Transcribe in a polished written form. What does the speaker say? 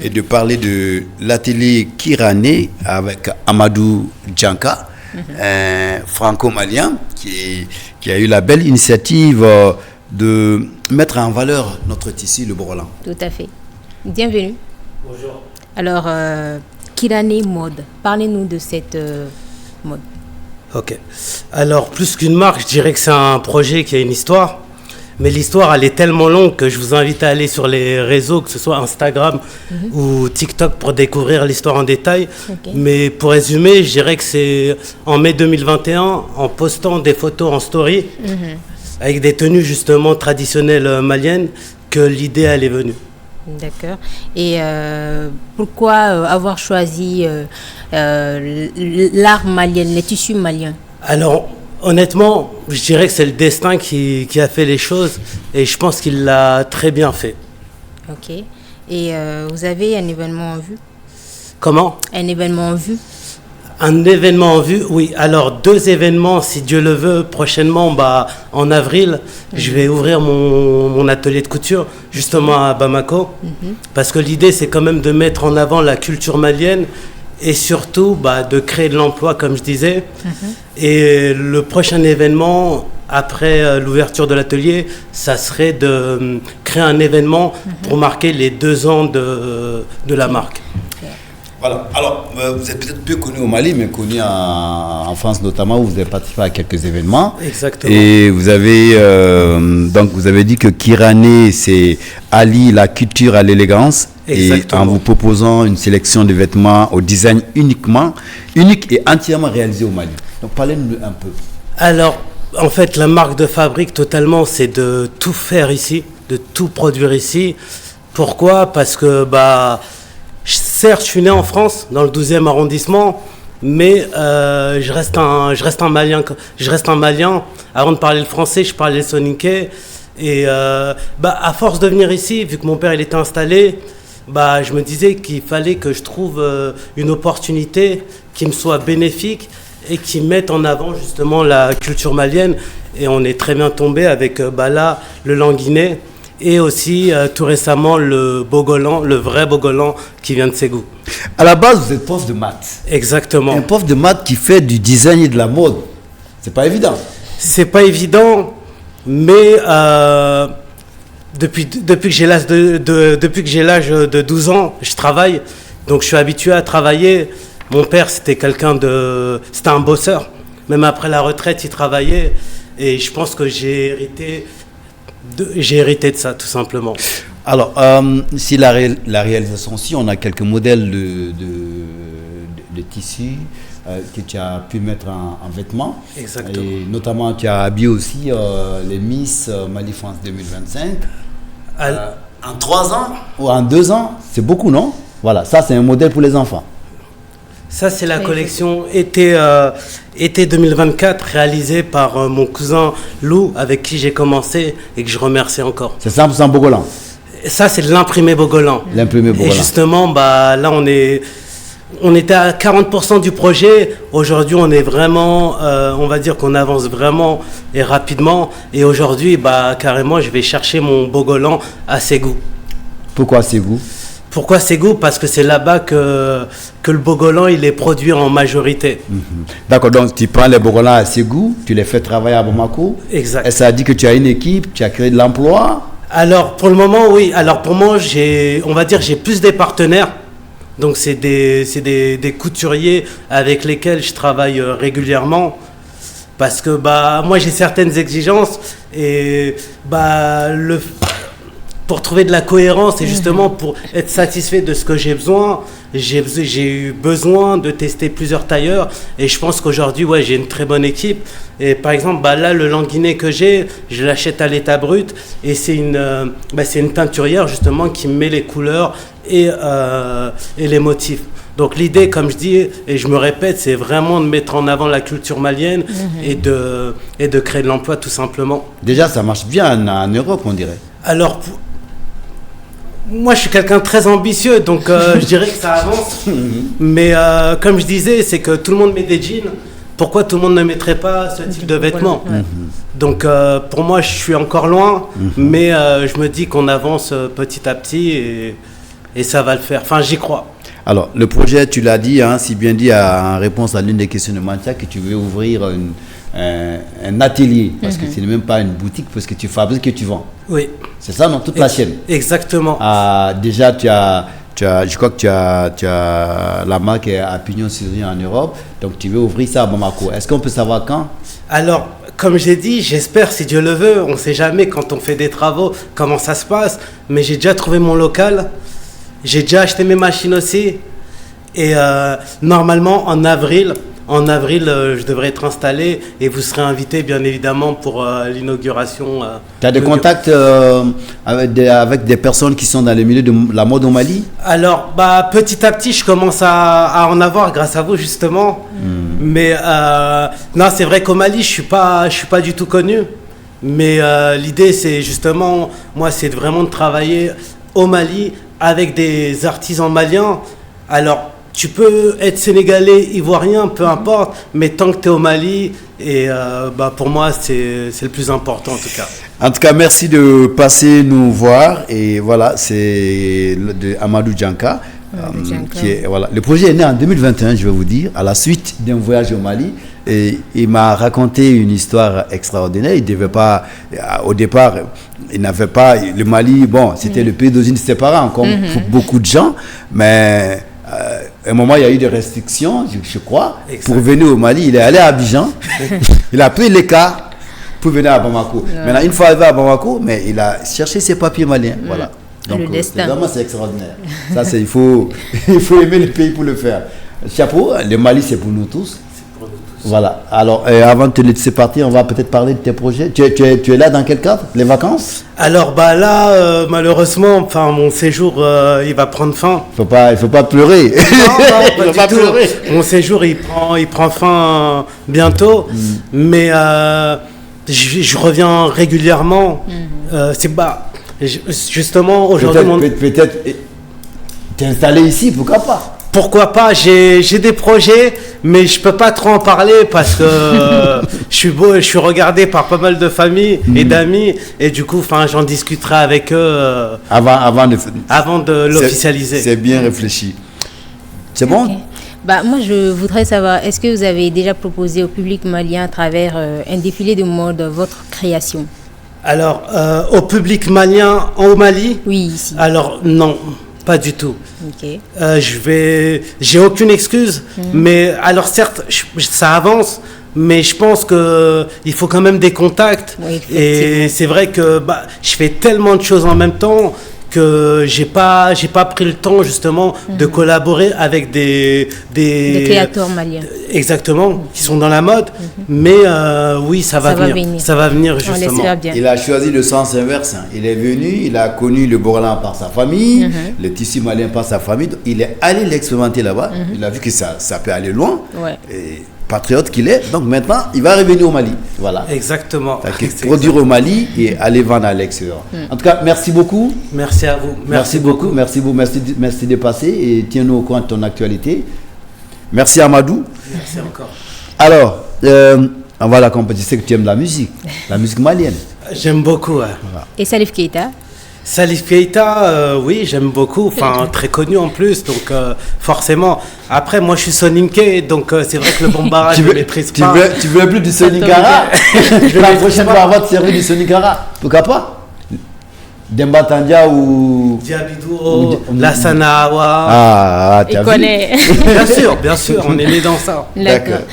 et de parler de l'atelier Kirané avec Amadou Djanka, un franco-malien qui a eu la belle initiative de mettre en valeur notre tissu, le Borolan. Tout à fait. Bienvenue. Bonjour. Alors, Kirané Mode, parlez-nous de cette mode. Ok. Alors, plus qu'une marque, je dirais que c'est un projet qui a une histoire. Mais l'histoire, elle est tellement longue que je vous invite à aller sur les réseaux, que ce soit Instagram ou TikTok, pour découvrir l'histoire en détail. Okay. Mais pour résumer, je dirais que c'est en mai 2021, en postant des photos en story, avec des tenues justement traditionnelles maliennes, que l'idée, elle est venue. D'accord. Et pourquoi avoir choisi l'art malien, les tissus maliens? Alors, honnêtement, je dirais que c'est le destin qui a fait les choses, et je pense qu'il l'a très bien fait. Ok. Et vous avez un événement en vue? Comment? Un événement en vue? Un événement en vue, oui. Alors, 2 événements, si Dieu le veut, prochainement, en avril, je vais ouvrir mon atelier de couture, justement à Bamako, parce que l'idée, c'est quand même de mettre en avant la culture malienne, et surtout de créer de l'emploi, comme je disais. Et le prochain événement, après l'ouverture de l'atelier, ça serait de créer un événement pour marquer les 2 ans de la marque. Voilà. Alors, vous êtes peut-être peu connu au Mali, mais connu en France notamment, où vous avez participé à quelques événements. Exactement. Et vous avez dit que Kirané, c'est allie la culture à l'élégance. Exactement. Et en vous proposant une sélection de vêtements au design unique et entièrement réalisé au Mali. Donc, parlez-nous un peu. Alors, en fait, la marque de fabrique, totalement, c'est de tout faire ici, de tout produire ici. Pourquoi? Parce que, certes, je suis né en France, dans le 12e arrondissement, mais je reste un Malien. Je reste un Malien. Avant de parler le français, je parlais le soninké. Et à force de venir ici, vu que mon père il était installé, je me disais qu'il fallait que je trouve une opportunité qui me soit bénéfique et qui mette en avant justement la culture malienne. Et on est très bien tombé avec là, le languinet. Et aussi, tout récemment, le bogolan, le vrai bogolan qui vient de Ségou. À la base, vous êtes prof de maths. Exactement. Un prof de maths qui fait du design et de la mode. C'est pas évident. C'est pas évident, mais depuis que j'ai l'âge de 12 ans, je travaille. Donc, je suis habitué à travailler. Mon père, c'était c'était un bosseur. Même après la retraite, il travaillait. Et je pense que j'ai hérité de ça, tout simplement. Alors, si la réalisation aussi, on a quelques modèles de tissus que tu as pu mettre en vêtements. Exactement. Et notamment, tu as habillé aussi les Miss Mali France 2025. En 3 ans ou en 2 ans, c'est beaucoup, non? Voilà, ça, c'est un modèle pour les enfants. Ça, c'est la collection été 2024 réalisée par mon cousin Lou, avec qui j'ai commencé et que je remercie encore. C'est 100% Bogolan. Ça, c'est de l'imprimé Bogolan. L'imprimé Bogolan. Et justement, là, on était à 40% du projet. Aujourd'hui, on est vraiment, on va dire qu'on avance vraiment et rapidement. Et aujourd'hui, carrément, je vais chercher mon Bogolan à Ségou. Pourquoi Ségou? Pourquoi Ségou? Parce que c'est là-bas que le bogolan il est produit en majorité. D'accord, donc tu prends les bogolans à Ségou, tu les fais travailler à Bamako. Exact. Et ça dit que tu as une équipe, tu as créé de l'emploi. Alors pour le moment, oui. Alors pour moi, j'ai plus des partenaires. Donc c'est des couturiers avec lesquels je travaille régulièrement. Parce que moi j'ai certaines exigences et pour trouver de la cohérence et justement pour être satisfait de ce que j'ai besoin, j'ai eu besoin de tester plusieurs tailleurs et je pense qu'aujourd'hui, j'ai une très bonne équipe. Et par exemple, là, le languinet que je l'achète à l'état brut et c'est une teinturière justement qui me met les couleurs et les motifs. Donc l'idée, comme je dis et je me répète, c'est vraiment de mettre en avant la culture malienne et de créer de l'emploi tout simplement. Déjà, ça marche bien en Europe, on dirait. Alors, moi, je suis quelqu'un de très ambitieux, donc je dirais que ça avance. Mais comme je disais, c'est que tout le monde met des jeans. Pourquoi tout le monde ne mettrait pas ce type de vêtements? Donc, pour moi, je suis encore loin, mais je me dis qu'on avance petit à petit et ça va le faire. Enfin, j'y crois. Alors, le projet, tu l'as dit, hein, si bien dit en réponse à l'une des questions de Mantia, que tu veux ouvrir un atelier, parce que ce n'est même pas une boutique, parce que tu fabriques et tu vends. Oui. C'est ça, non? Toute la chaîne. Exactement. Déjà, je crois que tu as la marque à pignon sur rue en Europe, donc tu veux ouvrir ça à Bamako. Est-ce qu'on peut savoir quand? Alors, comme j'ai dit, j'espère, si Dieu le veut, on ne sait jamais quand on fait des travaux, comment ça se passe, mais j'ai déjà trouvé mon local, j'ai déjà acheté mes machines aussi, et normalement, en avril, je devrais être installé, et vous serez invité, bien évidemment, pour l'inauguration. Tu as des contacts avec des personnes qui sont dans le milieu de la mode au Mali? Alors, petit à petit, je commence à en avoir grâce à vous, justement. Mais non, c'est vrai qu'au Mali, je suis pas du tout connu. Mais l'idée, c'est justement, moi, c'est vraiment de travailler au Mali avec des artisans maliens. Alors, tu peux être sénégalais, ivoirien, peu importe, mais tant que tu es au Mali, et pour moi, c'est le plus important en tout cas. En tout cas, merci de passer nous voir. Et voilà, c'est de Amadou Djanka. Voilà. Le projet est né en 2021, je vais vous dire, à la suite d'un voyage au Mali. Et il m'a raconté une histoire extraordinaire. Il devait pas, au départ, il n'avait pas, le Mali, bon, c'était le pays d'origine de ses parents, comme pour beaucoup de gens, mais à un moment, il y a eu des restrictions, je crois, pour venir au Mali. Il est allé à Abidjan, il a pris l'écart pour venir à Bamako. Maintenant, une fois arrivé à Bamako, mais il a cherché ses papiers maliens, voilà. Donc, vraiment, c'est extraordinaire. Ça, il faut aimer le pays pour le faire. Chapeau, le Mali, c'est pour nous tous. Voilà. Alors, avant de te laisser partir, on va peut-être parler de tes projets. Tu es là dans quel cadre? Les vacances? Alors, là, malheureusement, enfin, mon séjour, il va prendre fin. Il faut pas pleurer. Non, pas du tout. Mon séjour, il prend fin bientôt. Mais je reviens régulièrement. Justement, aujourd'hui... Peut-être t'es installé ici, pourquoi pas? Pourquoi pas, j'ai des projets, mais je peux pas trop en parler parce que je suis regardé par pas mal de familles et d'amis, et du coup, j'en discuterai avec eux avant de l'officialiser. C'est bien réfléchi. C'est bon? Okay. Moi, je voudrais savoir, est-ce que vous avez déjà proposé au public malien à travers un défilé de mode votre création? Alors, au public malien au Mali? Oui, ici. Alors, non. Pas du tout. Okay. J'ai aucune excuse, mais alors certes, ça avance, mais je pense que il faut quand même des contacts. Oui, et c'est vrai que je fais tellement de choses en même temps que j'ai pas pris le temps justement de collaborer avec des créateurs maliens. Exactement, qui sont dans la mode. Mais oui, ça va venir. Ça va venir justement. Bien. Il a choisi le sens inverse. Il est venu, il a connu le Borlan par sa famille, le tissu malien par sa famille. Il est allé l'expérimenter là-bas. Il a vu que ça peut aller loin. Ouais. Et patriote qu'il est. Donc maintenant, il va revenir au Mali. Voilà. Exactement. Produire au Mali et aller vendre à l'extérieur. En tout cas, merci beaucoup. Merci à vous. Merci beaucoup. Merci de passer et tiens-nous au courant de ton actualité. Merci Amadou. Merci encore. Alors, on va la compétition. Je sais que tu aimes la musique malienne. J'aime beaucoup. Ouais. Voilà. Et Salif Keita? Salif Keita, oui, j'aime beaucoup, très connu en plus, donc forcément. Après, moi, je suis soninké, donc c'est vrai que le bombardage, je ne maîtrise pas. Tu veux plus du Soninkara? La prochaine fois, on va te servir du Soninkara. Pourquoi pas? Demba Tandia ou... Diabidou, Lassana Awa. Ah, tu connais. Bien sûr, on est né dans ça. D'accord.